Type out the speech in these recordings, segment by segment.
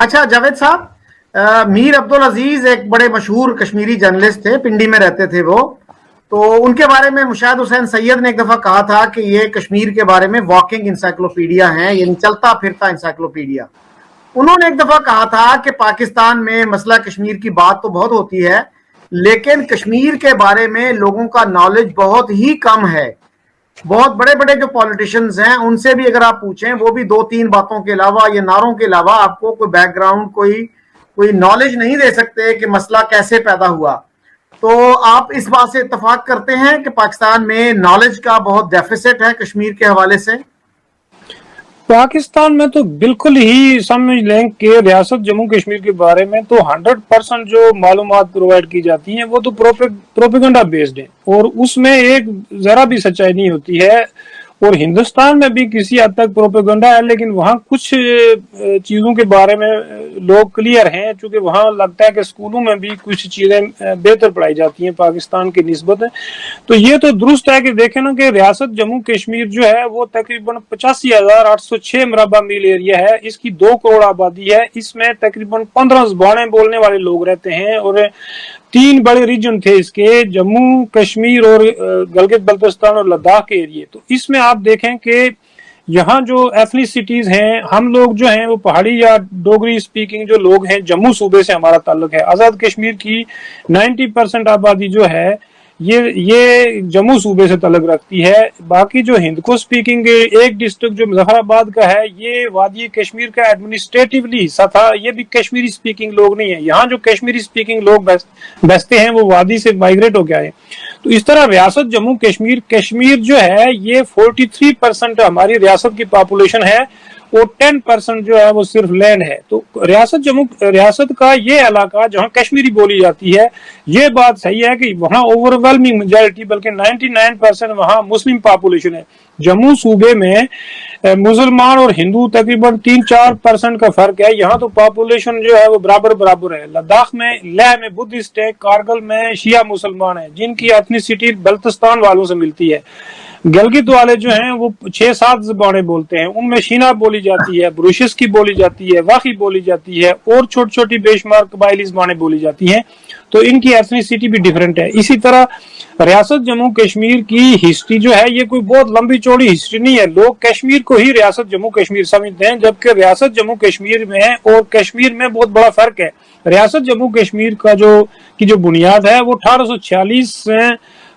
اچھا جاوید صاحب، میر عبدل عزیز ایک بڑے مشہور کشمیری جرنلسٹ تھے، پنڈی میں رہتے تھے وہ. تو ان کے بارے میں مشاہد حسین سید نے ایک دفعہ کہا تھا کہ یہ کشمیر کے بارے میں واکنگ انسائکلوپیڈیا ہیں، یعنی چلتا پھرتا انسائکلوپیڈیا. انہوں نے ایک دفعہ کہا تھا کہ پاکستان میں مسئلہ کشمیر کی بات تو بہت ہوتی ہے، لیکن کشمیر کے بارے میں لوگوں کا نالج بہت ہی کم ہے. بہت بڑے بڑے جو پالیٹیشنز ہیں ان سے بھی اگر آپ پوچھیں، وہ بھی دو تین باتوں کے علاوہ یا نعروں کے علاوہ آپ کو کوئی بیک گراؤنڈ، کوئی نالج نہیں دے سکتے کہ مسئلہ کیسے پیدا ہوا. تو آپ اس بات سے اتفاق کرتے ہیں کہ پاکستان میں نالج کا بہت ڈیفیسٹ ہے کشمیر کے حوالے سے؟ پاکستان میں تو بالکل ہی سمجھ لیں کہ ریاست جموں کشمیر کے بارے میں تو 100% جو معلومات پرووائڈ کی جاتی ہیں وہ تو پروپیگنڈا بیسڈ ہیں، اور اس میں ایک ذرا بھی سچائی نہیں ہوتی ہے. اور ہندوستان میں بھی کسی حد تک پروپیگنڈا ہے، لیکن وہاں کچھ چیزوں کے بارے میں لوگ کلیئر ہیں، چونکہ وہاں لگتا ہے کہ اسکولوں میں بھی کچھ چیزیں بہتر پڑھائی جاتی ہیں پاکستان کی نسبت. تو یہ تو درست ہے کہ دیکھیں نا کہ ریاست جموں کشمیر جو ہے وہ تقریباً 85,806 مربع میل ایریا ہے. اس کی 2 کروڑ آبادی ہے. اس میں تقریباً 15 زبانیں بولنے والے لوگ رہتے ہیں، اور 3 بڑے ریجن تھے اس کے، جموں کشمیر اور گلگت بلتستان اور لداخ کے ایریے. تو اس میں آپ دیکھیں کہ یہاں جو ایتھنیسٹیز ہیں، ہم لوگ جو ہیں وہ پہاڑی یا ڈوگری سپیکنگ جو لوگ ہیں، جموں صوبے سے ہمارا تعلق ہے. آزاد کشمیر کی 90% آبادی جو ہے یہ جموں صوبے سے تعلق رکھتی ہے. باقی جو ہند کو سپیکنگ ایک ڈسٹرکٹ جو مظفر آباد کا ہے، یہ وادی کشمیر کا ایڈمنسٹریٹولی حصہ تھا. یہ بھی کشمیری سپیکنگ لوگ نہیں ہیں. یہاں جو کشمیری سپیکنگ لوگ بستے ہیں وہ وادی سے مائگریٹ ہو کے آئے. تو اس طرح ریاست جموں کشمیر جو ہے یہ 43% ہماری ریاست کی پاپولیشن ہے، اور 10% جو ہے وہ صرف لینڈ ہے. تو ریاست کا یہ علاقہ جہاں کشمیری بولی جاتی ہے، یہ بات صحیح ہے کہ وہاں اوور ویلمنگ میجارٹی بلکہ 99% وہاں مسلم پاپولیشن ہے. جموں صوبے میں مسلمان اور ہندو تقریباً 3-4% کا فرق ہے. یہاں تو پاپولیشن جو ہے وہ برابر ہے. لداخ میں لیہ میں بدھسٹ ہے، کارگل میں شیعہ مسلمان ہیں جن کی ایتھنیسٹی بلتستان والوں سے ملتی ہے. گلگت والے جو ہیں وہ 6-7 زبانیں بولتے ہیں، ان میں شینا بولی جاتی ہے، بروشس کی بولی جاتی ہے، واخی بولی جاتی ہے، اور چھوٹی چھوٹی بے شمار قبائلی زبانیں بولی جاتی ہیں. تو ان کی ایتھنیسٹی بھی ڈیفرنٹ ہے. اسی طرح ریاست جموں کشمیر کی ہسٹری جو ہے یہ کوئی بہت لمبی چوڑی ہسٹری نہیں ہے. لوگ کشمیر کو ہی ریاست جموں کشمیر سمجھتے ہیں، جبکہ ریاست جموں کشمیر میں اور کشمیر میں بہت بڑا فرق ہے. ریاست جموں کشمیر کا جو بنیاد ہے وہ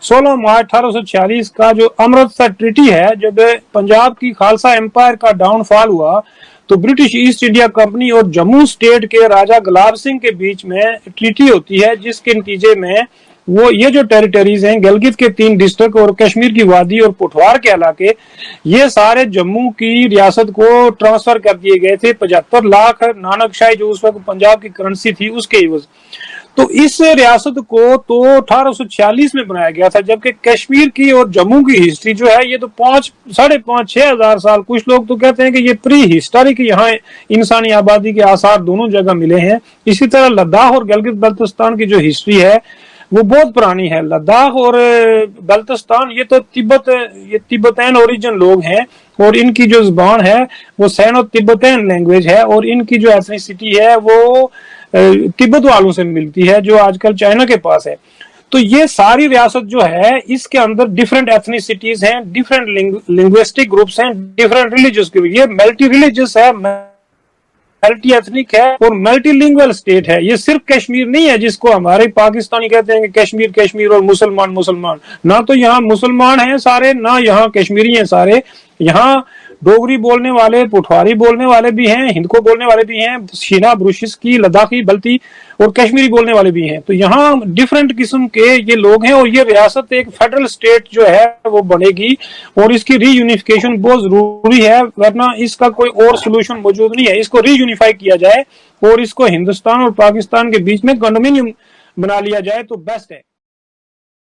16 مارچ 1846 کا جو امرتسر ٹریٹی ہے، جب پنجاب کی خالصہ امپائر کا ڈاؤن فال ہوا تو برٹش ایسٹ انڈیا کمپنی اور جموں سٹیٹ کے راجہ گلاب سنگھ کے بیچ میں ٹریٹی ہوتی ہے، جس کے نتیجے میں یہ جو ٹیریٹریز ہیں، گلگت کے 3 ڈسٹرکٹ اور کشمیر کی وادی اور پٹھوار کے علاقے، یہ سارے جموں کی ریاست کو ٹرانسفر کر دیے گئے تھے 75 لاکھ نانک شاہی جو اس وقت پنجاب کی کرنسی تھی اس کے عوض. تو اس ریاست کو تو 1846 میں بنایا گیا تھا، جبکہ کشمیر کی اور جموں کی ہسٹری جو ہے یہ تو 5,500-6 ہزار سال. کچھ لوگ تو کہتے ہیں کہ یہ پری ہسٹورک یہاں انسانی آبادی کے آثار دونوں جگہ ملے ہیں. اسی طرح لداخ اور گلگت بلتستان کی جو ہسٹری ہے وہ بہت پرانی ہے. لداخ اور بلتستان یہ تو تبتین اوریجن لوگ ہیں، اور ان کی جو زبان ہے وہ سینو تبتین لینگویج ہے، اور ان کی جو ایتھنیسٹی ہے وہ تبت والوں سے ملتی ہے جو آج کل چائنا کے پاس ہے. تو یہ ساری ریاست جو ہے اس کے اندر ڈیفرنٹ ایتھنیسٹیز ہیں، ڈیفرنٹ لنگوسٹک گروپس ہیں، ڈیفرنٹ ریلیجس گروپ. یہ ملٹی ریلیجس ہے، ملٹی ایتھنک ہے اور ملٹی لنگول اسٹیٹ ہے. یہ صرف کشمیر نہیں ہے جس کو ہمارے پاکستانی کہتے ہیں کہ کشمیر اور مسلمان. نہ تو یہاں مسلمان ہیں سارے، نہ یہاں کشمیری ہیں سارے. یہاں ڈوگری بولنے والے، پٹھواری بولنے والے بھی ہیں، ہند کو بولنے والے بھی ہیں، شینا، بروشس کی، لداخی، بلتی اور کشمیری بولنے والے بھی ہیں. تو یہاں ڈیفرنٹ قسم کے یہ لوگ ہیں، اور یہ ریاست ایک فیڈرل اسٹیٹ جو ہے وہ بنے گی، اور اس کی ری یونیفیکیشن بہت ضروری ہے، ورنہ اس کا کوئی اور سولوشن موجود نہیں ہے. اس کو ری یونیفائی کیا جائے اور اس کو ہندوستان اور پاکستان کے بیچ میں کنڈومینیم بنا لیا جائے تو بیسٹ ہے.